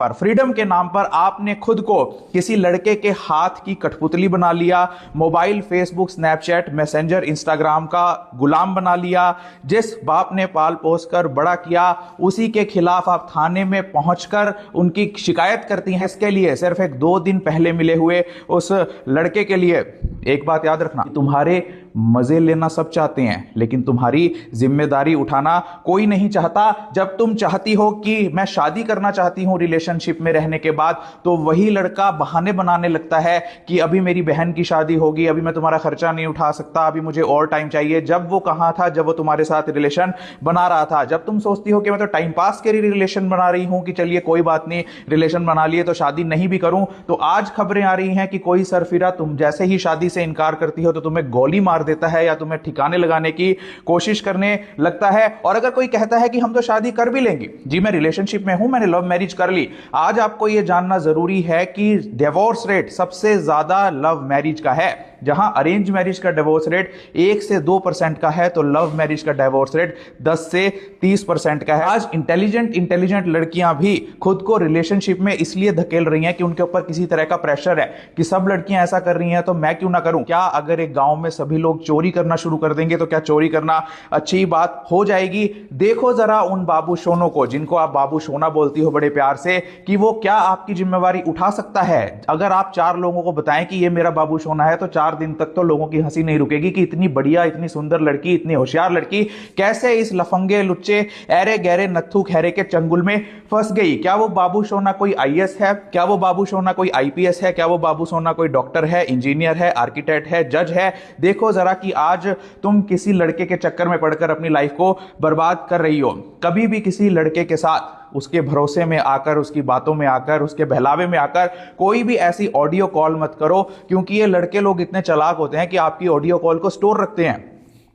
पर फ्रीडम के नाम पर आपने खुद को किसी लड़के के हाथ की कठपुतली बना लिया, mobile, Facebook, Snapchat, messenger, Instagram का गुलाम बना लिया। जिस बाप ने पाल पोस कर बड़ा किया उसी के खिलाफ आप थाने में पहुंचकर उनकी शिकायत करती हैं। इसके लिए सिर्फ एक 2 दिन पहले मिले हुए उस लड़के के लिए एक बात याद रखना, तुम्हारे मजे लेना सब चाहते हैं लेकिन तुम्हारी जिम्मेदारी उठाना कोई नहीं चाहता। जब तुम चाहती हो कि मैं शादी करना चाहती हूं रिलेशनशिप में रहने के बाद, तो वही लड़का बहाने बनाने लगता है कि अभी मेरी बहन की शादी होगी, अभी मैं तुम्हारा खर्चा नहीं उठा सकता, अभी मुझे और टाइम चाहिए। जब वो कहां था? जब वो तुम्हारे साथ रिलेशन बना रहा था। जब तुम सोचती हो कि मैं तो टाइम पास के लिए रिलेशन बना रही हूं कि चलिए कोई बात नहीं, रिलेशन बना लिए तो शादी नहीं भी करूं, तो आज खबरें आ रही हैं कि कोई सरफिरा तुम जैसे ही शादी से इनकार करती हो तो तुम्हें गोली मार देता है या तुम्हें ठिकाने लगाने की कोशिश करने लगता है। और अगर कोई कहता है कि हम तो शादी कर भी लेंगे, जी मैं रिलेशनशिप में हूं, मैंने लव मैरिज कर ली। आज आपको यह जानना जरूरी है कि डिवोर्स रेट सबसे ज्यादा लव मैरिज का है। जहां अरेंज मैरिज का डिवोर्स रेट 1 से 2% का है, तो लव मैरिज का डिवोर्स रेट 10 से 30% का है। आज इंटेलिजेंट लड़कियां भी खुद को रिलेशनशिप में इसलिए धकेल रही हैं कि उनके ऊपर किसी तरह का प्रेशर है कि सब लड़कियां ऐसा कर रही हैं तो मैं क्यों ना करूं। क्या अगर एक गांव में सभी लोग चोरी करना शुरू कर देंगे तो क्या चोरी करना अच्छी बात हो जाएगी? देखो जरा उन बाबू सोनों को, जिनको आप बाबू सोना बोलती हो बड़े प्यार से, कि वो क्या आपकी जिम्मेवारी उठा सकता है। अगर आप 4 लोगों को बताएं कि ये मेरा बाबू सोना है, तो 4 दिन तक तो लोगों की हंसी नहीं रुकेगी कि इतनी बढ़िया, इतनी सुंदर लड़की, इतनी होशियार लड़की कैसे इस लफंगे, लुच्चे, ऐरे गहरे, नत्थू खैरे के चंगुल में फंस गई। क्या वो बाबू सोना कोई आईएएस है? क्या वो बाबू सोना कोई आईपीएस है? क्या वो बाबू सोना कोई डॉक्टर है, इंजीनियर है, आर्किटेक्ट है, जज है? देखो जरा कि आज तुम किसी लड़के के चक्कर में पड़कर अपनी लाइफ को बर्बाद कर रही हो। कभी भी किसी लड़के के साथ उसके भरोसे में आकर, उसकी बातों में आकर, उसके बहलावे में आकर कोई भी ऐसी ऑडियो कॉल मत करो, क्योंकि ये लड़के लोग इतने चालाक होते हैं कि आपकी ऑडियो कॉल को स्टोर रखते हैं।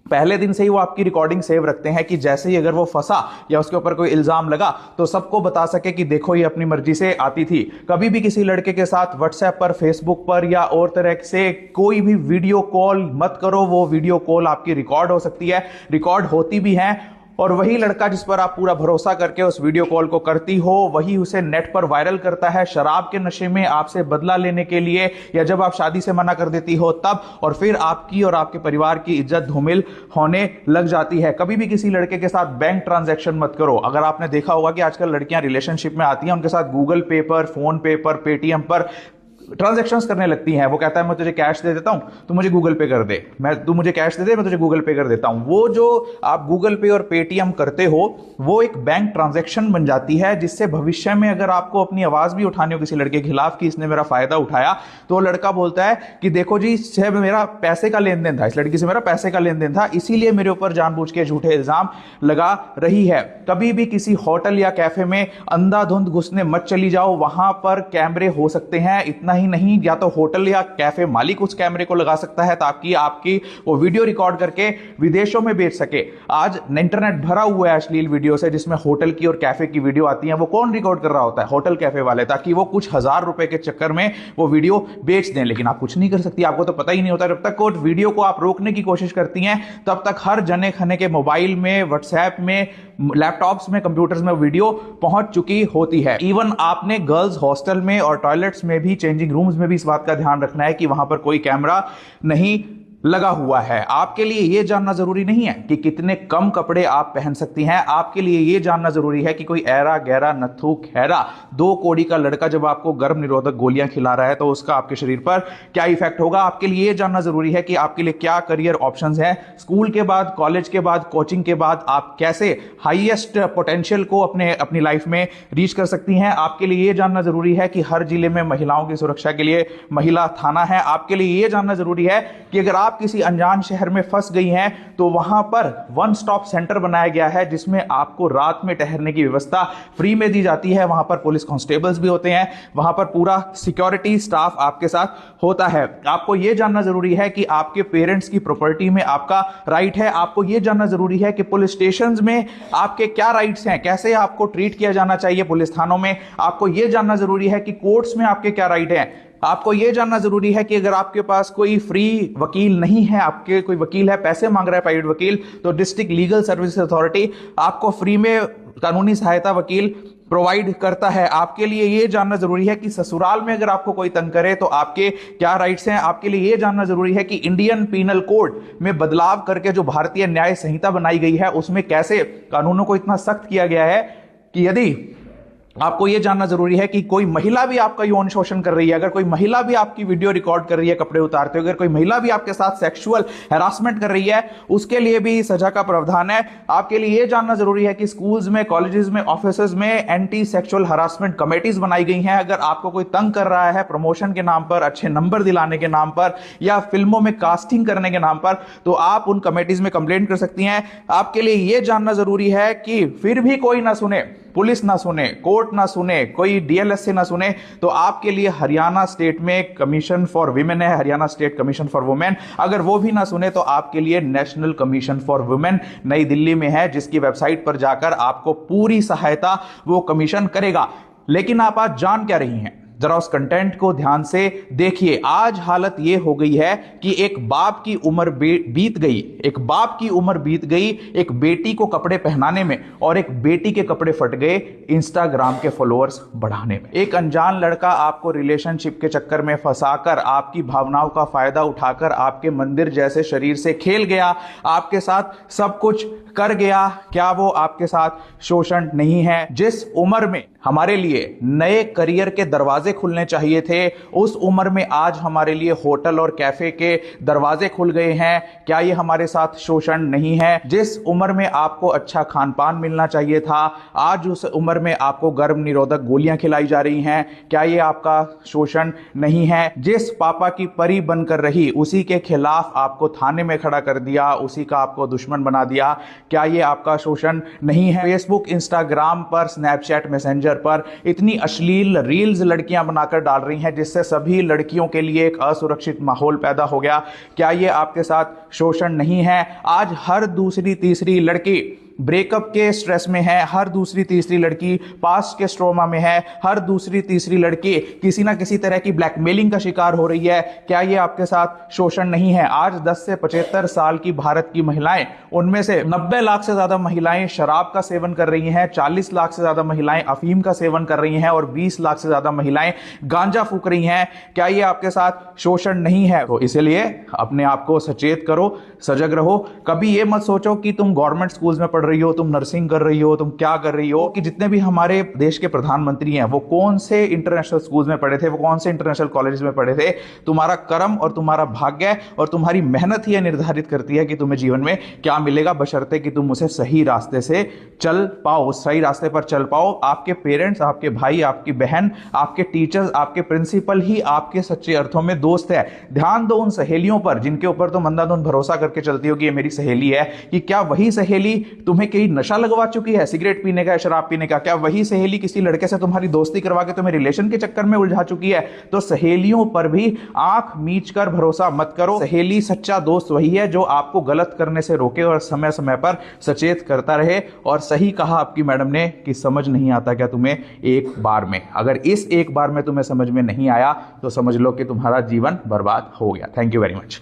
पहले दिन से ही वो आपकी रिकॉर्डिंग सेव रखते हैं कि जैसे ही अगर वो फंसा या उसके ऊपर कोई इल्जाम लगा तो सबको बता सके कि देखो ये अपनी मर्जी से आती थी। कभी भी किसी लड़के के साथ व्हाट्सएप पर, फेसबुक पर या और तरह से कोई भी वीडियो कॉल मत करो। वो वीडियो कॉल आपकी रिकॉर्ड हो सकती है, रिकॉर्ड होती भी है, और वही लड़का जिस पर आप पूरा भरोसा करके उस वीडियो कॉल को करती हो, वही उसे नेट पर वायरल करता है शराब के नशे में आपसे बदला लेने के लिए, या जब आप शादी से मना कर देती हो तब, और फिर आपकी और आपके परिवार की इज्जत धूमिल होने लग जाती है। कभी भी किसी लड़के के साथ बैंक ट्रांजैक्शन मत करो। अगर आपने देखा होगा कि आजकल लड़कियां रिलेशनशिप में आती हैं, उनके साथ गूगल पे पर, फोन पे पर, पेटीएम पर ट्रांजैक्शंस करने लगती हैं। वो कहता है मैं तुझे कैश दे देता हूं, तू मुझे गूगल पे कर दे, तू मुझे कैश दे दे, मैं तुझे गूगल पे कर देता हूं। वो जो आप गूगल पे और पेटीएम करते हो वो एक बैंक ट्रांजैक्शन बन जाती है, जिससे भविष्य में अगर आपको अपनी आवाज भी उठानी हो किसी लड़के के खिलाफ कि इसने मेरा फायदा उठाया, तो लड़का बोलता है कि देखो जी इससे मेरा पैसे का लेन देन था, इस लड़की से मेरा पैसे का लेन देन था, इसीलिए मेरे ऊपर जानबूझ के झूठे इल्जाम लगा रही है। कभी भी किसी होटल या कैफे में अंधाधुंध घुसने मत चली जाओ। वहां पर कैमरे हो सकते हैं, इतना ही नहीं, या तो होटल या कैफे मालिक उस कैमरे को लगा सकता है ताकि आपकी वो वीडियो रिकॉर्ड करके विदेशों में बेच सके। आज इंटरनेट भरा हुआ है अश्लील वीडियो से, जिसमें होटल की और कैफे की वीडियो आती है। वो कौन रिकॉर्ड कर रहा होता है? होटल कैफे वाले, ताकि वो कुछ हजार रुपए के चक्कर में वो वीडियो बेच दें। लेकिन आप कुछ नहीं कर सकती, आपको तो पता ही नहीं होता। जब तक वो वीडियो को आप रोकने की कोशिश करती हैं, तब तक हर जने खने के मोबाइल में, व्हाट्सएप में, लैपटॉप्स में, कंप्यूटर्स में वीडियो पहुंच चुकी होती है। इवन आपने गर्ल्स हॉस्टल में और टॉयलेट्स में भी, चेंजिंग रूम्स में भी इस बात का ध्यान रखना है कि वहां पर कोई कैमरा नहीं लगा हुआ है। आपके लिए यह जानना जरूरी नहीं है कि कितने कम कपड़े आप पहन सकती हैं। आपके लिए यह जानना जरूरी है कि कोई ऐरा गहरा, नत्थू खैरा, 2 कौड़ी का लड़का जब आपको गर्भ निरोधक गोलियां खिला रहा है तो उसका आपके शरीर पर क्या इफेक्ट होगा। आपके लिए यह जानना जरूरी है कि आपके लिए क्या करियर ऑप्शंस हैं। स्कूल के बाद, कॉलेज के बाद, कोचिंग के बाद आप कैसे हाईएस्ट पोटेंशियल को अपनी लाइफ में रीच कर सकती हैं। आपके लिए यह जानना जरूरी है कि हर जिले में महिलाओं की सुरक्षा के लिए महिला थाना है। आपके लिए यह जानना जरूरी है कि अगर आप किसी अनजान शहर में फंस गई हैं तो वहां पर वन स्टॉप सेंटर बनाया गया है, जिसमें आपको रात में ठहरने की व्यवस्था फ्री में दी जाती है। वहां पर पुलिस कांस्टेबल्स भी होते हैं, वहां पर पूरा सिक्योरिटी स्टाफ आपके साथ होता है। आपको यह जानना जरूरी है कि आपके पेरेंट्स की प्रॉपर्टी में आपका राइट है। आपको यह जानना जरूरी है कि पुलिस स्टेशन में आपके क्या राइट्स हैं, कैसे आपको ट्रीट किया जाना चाहिए पुलिस थानों में। आपको यह जानना जरूरी है कि कोर्ट्स में आपके क्या राइट हैं। आपको यह जानना जरूरी है कि अगर आपके पास कोई फ्री वकील नहीं है, आपके कोई वकील है, पैसे मांग रहा है प्राइवेट वकील, तो डिस्ट्रिक्ट लीगल सर्विस अथॉरिटी आपको फ्री में कानूनी सहायता वकील प्रोवाइड करता है। आपके लिए ये जानना जरूरी है कि ससुराल में अगर आपको कोई तंग करे तो आपके क्या राइट्स हैं। आपके लिए ये जानना जरूरी है कि इंडियन पीनल कोड में बदलाव करके जो भारतीय न्याय संहिता बनाई गई है उसमें कैसे कानूनों को इतना सख्त किया गया है कि यदि आपको यह जानना जरूरी है कि कोई महिला भी आपका यौन शोषण कर रही है, अगर कोई महिला भी आपकी वीडियो रिकॉर्ड कर रही है कपड़े उतारते हुए, अगर कोई महिला भी आपके साथ सेक्सुअल हैरासमेंट कर रही है, उसके लिए भी सजा का प्रावधान है। आपके लिए यह जानना जरूरी है कि स्कूल्स में, कॉलेजेस में, ऑफिसेज में एंटी सेक्सुअल हैरासमेंट कमेटीज बनाई गई हैं। अगर आपको कोई तंग कर रहा है प्रमोशन के नाम पर, अच्छे नंबर दिलाने के नाम पर या फिल्मों में कास्टिंग करने के नाम पर, तो आप उन कमेटीज में कंप्लेंट कर सकती हैं। आपके लिए यह जानना जरूरी है कि फिर भी कोई ना सुने, पुलिस ना सुने, कोर्ट ना सुने, कोई डीएलएस से ना सुने, तो आपके लिए हरियाणा स्टेट में कमीशन फॉर विमेन है, Haryana state commission for women. अगर वो भी ना सुने तो आपके लिए नेशनल कमीशन फॉर वुमेन नई दिल्ली में है, जिसकी वेबसाइट पर जाकर आपको पूरी सहायता वो कमीशन करेगा। लेकिन आप आज जान क्या रही हैं, जरा उस कंटेंट को ध्यान से देखिए। आज हालत यह हो गई है कि एक बाप की उम्र बीत गई, एक बाप की उम्र बीत गई एक बेटी को कपड़े पहनाने में, और एक बेटी के कपड़े फट गए इंस्टाग्राम के फॉलोअर्स बढ़ाने में। एक अनजान लड़का आपको रिलेशनशिप के चक्कर में फंसाकर, आपकी भावनाओं का फायदा उठाकर आपके मंदिर जैसे शरीर से खेल गया, आपके साथ सब कुछ कर गया। क्या वो आपके साथ शोषण नहीं है? जिस उम्र में हमारे लिए नए करियर के दरवाजे खुलने चाहिए थे, उस उम्र में आज हमारे लिए होटल और कैफे के दरवाजे खुल गए हैं। क्या ये हमारे साथ शोषण नहीं है? जिस उम्र में आपको अच्छा खान पान मिलना चाहिए था, आज उस उम्र में आपको गर्भ निरोधक गोलियां खिलाई जा रही हैं। क्या ये आपका शोषण नहीं है? जिस पापा की परी बनकर रही, उसी के खिलाफ आपको थाने में खड़ा कर दिया, उसी का आपको दुश्मन बना दिया। क्या ये आपका शोषण नहीं है? फेसबुक, इंस्टाग्राम पर, स्नैपचैट, मैसेंजर पर इतनी अश्लील रील्स लड़कियां बनाकर डाल रही हैं, जिससे सभी लड़कियों के लिए एक असुरक्षित माहौल पैदा हो गया। क्या ये आपके साथ शोषण नहीं है? आज हर दूसरी तीसरी लड़की ब्रेकअप के स्ट्रेस में है, हर दूसरी तीसरी लड़की पास्ट के स्ट्रोमा में है, हर दूसरी तीसरी लड़की किसी ना किसी तरह की ब्लैकमेलिंग का शिकार हो रही है। क्या ये आपके साथ शोषण नहीं है? आज 10 से 75 साल की भारत की महिलाएं, उनमें से 90 लाख से ज्यादा महिलाएं शराब का सेवन कर रही हैं, 40 लाख से ज्यादा महिलाएं अफीम का सेवन कर रही हैं और 20 लाख से ज्यादा महिलाएं गांजा फूक रही हैं। क्या ये आपके साथ शोषण नहीं है? तो इसलिए अपने आप को सचेत करो, सजग रहो। कभी ये मत सोचो कि तुम गवर्नमेंट स्कूल्स में रही हो, तुम नर्सिंग कर रही हो, तुम क्या कर रही हो, कि जितने भी हमारे देश के प्रधानमंत्री हैं वो कौन से इंटरनेशनल स्कूल्स में पढ़े थे, वो कौन से इंटरनेशनल कॉलेजेस में पढ़े थे। तुम्हारा कर्म और तुम्हारा भाग्य और तुम्हारी मेहनत ही निर्धारित करती है कि तुम्हें जीवन में क्या मिलेगा, बशर्ते कि तुम उसे सही रास्ते से चल पाओ, सही रास्ते पर चल पाओ। आपके पेरेंट्स, आपके भाई, आपकी बहन, आपके टीचर्स, आपके प्रिंसिपल ही आपके सच्चे अर्थों में दोस्त है। ध्यान दो उन सहेलियों पर जिनके ऊपर तुम अंधाधुंध भरोसा करके चलती हो कि ये मेरी सहेली है, कि क्या वही सहेली तुम्हें कहीं नशा लगवा चुकी है, सिगरेट पीने का, शराब पीने का? क्या वही सहेली किसी लड़के से तुम्हारी दोस्ती करवा के तुम्हें रिलेशन के चक्कर में उलझा चुकी है? तो सहेलियों पर भी आंख मीच कर भरोसा मत करो। सहेली, सच्चा दोस्त वही है जो आपको गलत करने से रोके और समय समय पर सचेत करता रहे। और सही कहा आपकी मैडम ने कि समझ नहीं आता क्या तुम्हें एक बार में? अगर इस एक बार में तुम्हें समझ में नहीं आया तो समझ लो कि तुम्हारा जीवन बर्बाद हो गया। Thank you very much.